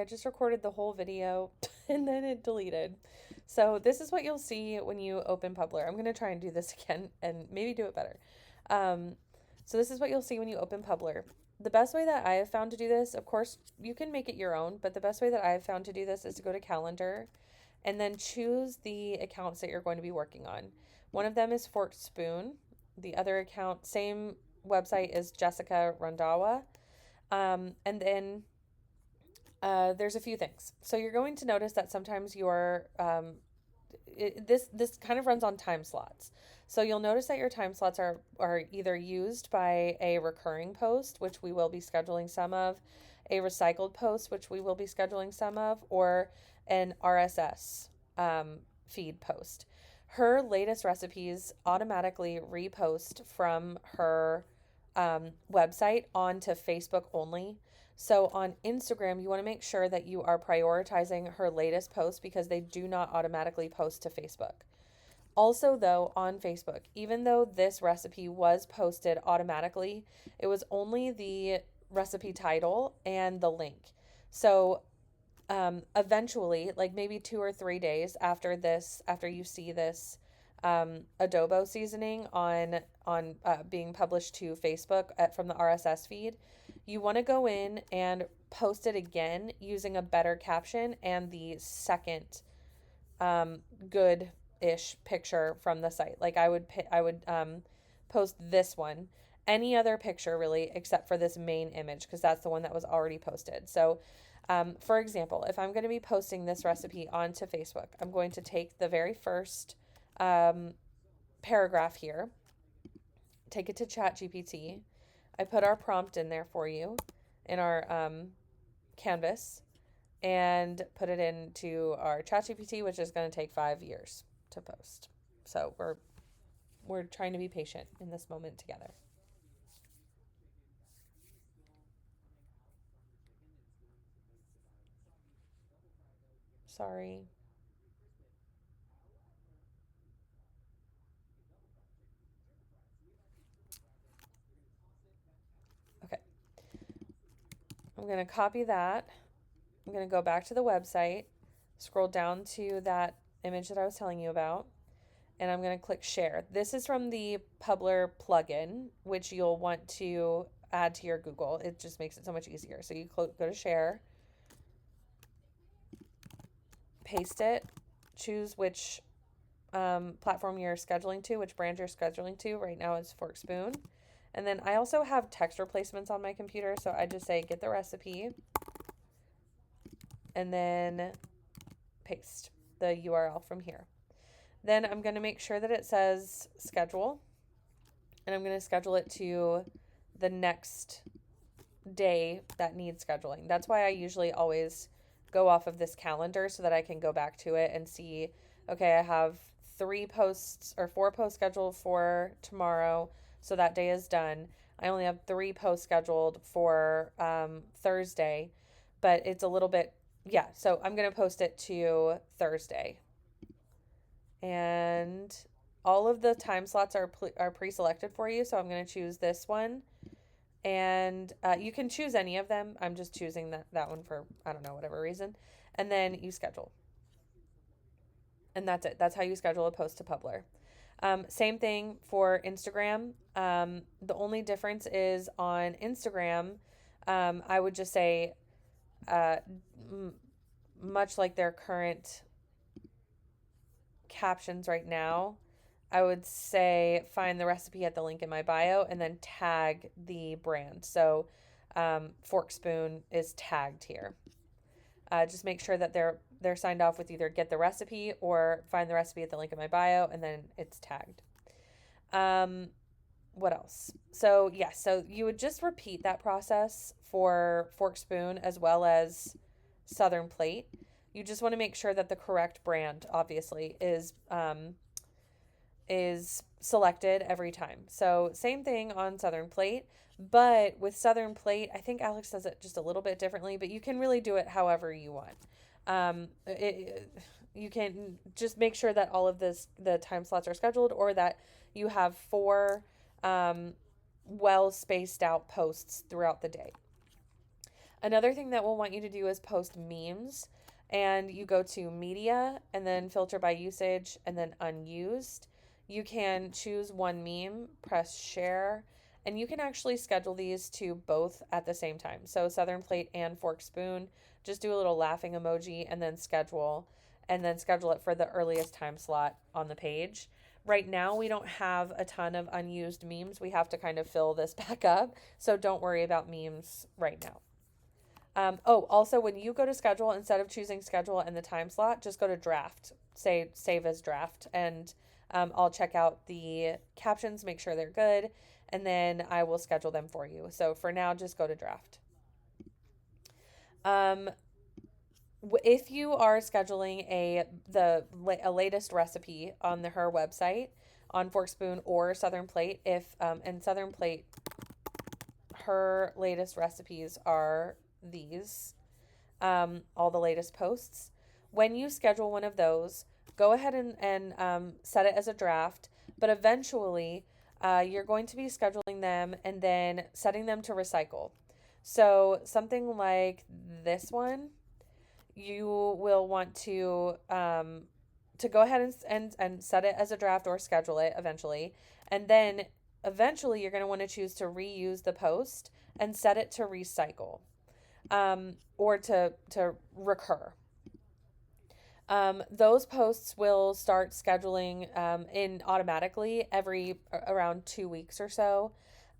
I just recorded the whole video and then it deleted. So this is what you'll see when you open Publer. I'm going to try and do this again and maybe do it better. Um, so this is what you'll see when you open Publer. The best way that I have found to do this, of course, you can make it your own, but the best way that I have found to do this is to go to calendar and then choose the accounts that you're going to be working on. One of them is Forked Spoon. The other account, same website, is Jessica Randawa. And then there's a few things. So you're going to notice that sometimes this kind of runs on time slots. So you'll notice that your time slots are either used by a recurring post, which we will be scheduling some of, a recycled post, which we will be scheduling some of, or an RSS feed post. Her latest recipes automatically repost from her website onto Facebook only. So on Instagram, you want to make sure that you are prioritizing her latest posts because they do not automatically post to Facebook. Also, though, on Facebook, even though this recipe was posted automatically, it was only the recipe title and the link. So eventually, like maybe 2 or 3 days after this, after you see this adobo seasoning on being published to Facebook from the RSS feed, you want to go in and post it again using a better caption and the second good ish picture from the site. Like I would post this one, any other picture really except for this main image because that's the one that was already posted. So for example, if I'm going to be posting this recipe onto Facebook, I'm going to take the very first paragraph here, take it to ChatGPT. I put our prompt in there for you in our canvas and put it into our ChatGPT, which is going to take 5 years to post. So we're trying to be patient in this moment together. Sorry. Okay. I'm going to copy that. I'm going to go back to the website, scroll down to that image that I was telling you about, and I'm going to click share. This is from the Publer plugin, which you'll want to add to your Google. It just makes it so much easier. So you go to share, paste it, choose which platform you're scheduling to, which brand you're scheduling to. Right now it's Fork Spoon. And then I also have text replacements on my computer, so I just say get the recipe and then paste the URL from here. Then I'm going to make sure that it says schedule, and I'm going to schedule it to the next day that needs scheduling. That's why I usually always go off of this calendar so that I can go back to it and see, okay, I have 3 posts or 4 posts scheduled for tomorrow, so that day is done. I only have 3 posts scheduled for Thursday, but it's a little bit, yeah, so I'm going to post it to Thursday. And all of the time slots are pre-selected for you, so I'm going to choose this one, and you can choose any of them. I'm just choosing that one for, I don't know, whatever reason. And then you schedule. And that's it. That's how you schedule a post to Publer. Same thing for Instagram. The only difference is on Instagram, I would just say, uh, much like their current captions right now, I would say find the recipe at the link in my bio and then tag the brand. So Fork Spoon is tagged here. Just make sure that they're signed off with either get the recipe or find the recipe at the link in my bio, and then it's tagged. Um, what else? So yeah, so you would just repeat that process for Fork Spoon as well as Southern Plate. You just want to make sure that the correct brand, obviously, is selected every time. So same thing on Southern Plate, but with Southern Plate, I think Alex does it just a little bit differently, but you can really do it however you want. You can just make sure that all of the time slots are scheduled, or that you have 4 well spaced out posts throughout the day. Another thing that we'll want you to do is post memes, and you go to media and then filter by usage and then unused. You can choose one meme, press share, and you can actually schedule these to both at the same time. So Southern Plate and Fork Spoon, just do a little laughing emoji and then schedule it for the earliest time slot on the page. Right now, we don't have a ton of unused memes. We have to kind of fill this back up. So don't worry about memes right now. Also, when you go to schedule, instead of choosing schedule and the time slot, just go to draft. Say save as draft, and I'll check out the captions, make sure they're good, and then I will schedule them for you. So for now, just go to draft. Um, if you are scheduling a latest recipe on her website on Fork Spoon or Southern Plate, if and Southern Plate, her latest recipes are these, all the latest posts. When you schedule one of those, go ahead and set it as a draft, but eventually you're going to be scheduling them and then setting them to recycle. So something like this one, you will want to go ahead and set it as a draft or schedule it eventually. And then eventually you're going to want to choose to reuse the post and set it to recycle, or to recur. Those posts will start scheduling in automatically every around 2 weeks or so.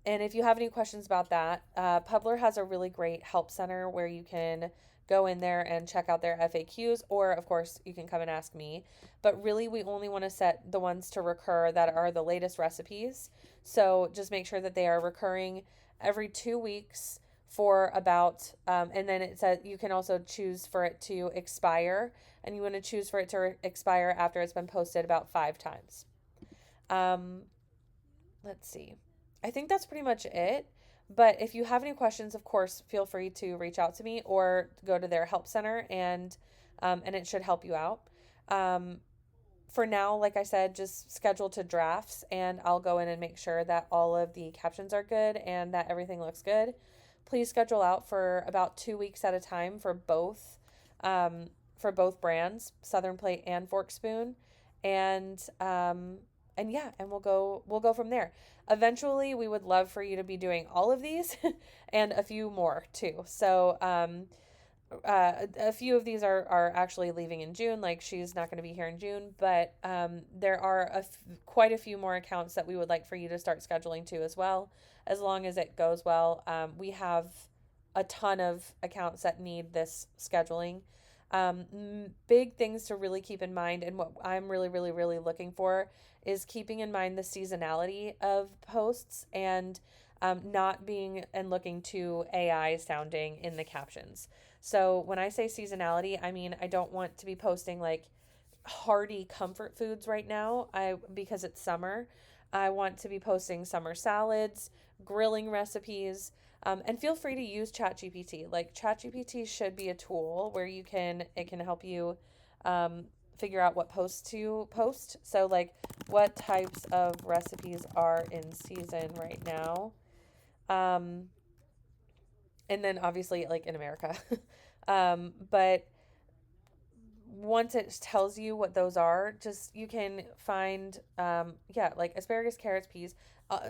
And if you have any questions about that, Publer has a really great help center where you can go in there and check out their FAQs, or of course, you can come and ask me. But really, we only want to set the ones to recur that are the latest recipes. So just make sure that they are recurring every 2 weeks for about, and then it says you can also choose for it to expire, and you want to choose for it to expire after it's been posted about 5 times. Um, let's see. I think that's pretty much it. But if you have any questions, of course, feel free to reach out to me or go to their help center, and it should help you out. Um, for now, like I said, just schedule to drafts, and I'll go in and make sure that all of the captions are good and that everything looks good. Please schedule out for about 2 weeks at a time for both brands, Southern Plate and Fork Spoon, and yeah, and we'll go from there. Eventually, we would love for you to be doing all of these and a few more too. So a few of these are actually leaving in June. Like, she's not going to be here in June, but there are quite a few more accounts that we would like for you to start scheduling to as well, as long as it goes well. We have a ton of accounts that need this scheduling. Big things to really keep in mind, and what I'm really, really, really looking for is keeping in mind the seasonality of posts, and not being and looking too AI sounding in the captions. So when I say seasonality, I mean I don't want to be posting like hearty comfort foods right now. Because it's summer, I want to be posting summer salads, grilling recipes, and feel free to use ChatGPT. Like, ChatGPT should be a tool where it can help you figure out what posts to post. So like, what types of recipes are in season right now, and then obviously like in America. But once it tells you what those are, just you can find, yeah, like asparagus, carrots, peas,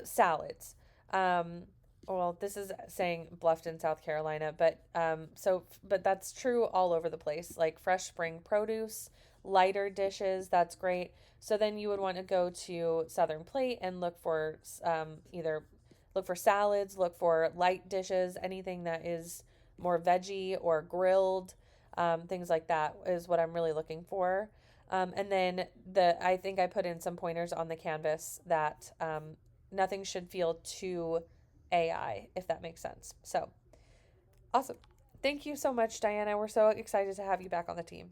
salads. Well, this is saying Bluffton, South Carolina, but that's true all over the place. Like fresh spring produce, lighter dishes, that's great. So then you would want to go to Southern Plate and either look for salads, look for light dishes, anything that is more veggie or grilled, things like that is what I'm really looking for. And then I think I put in some pointers on the canvas that nothing should feel too AI, if that makes sense. So awesome. Thank you so much, Diana. We're so excited to have you back on the team.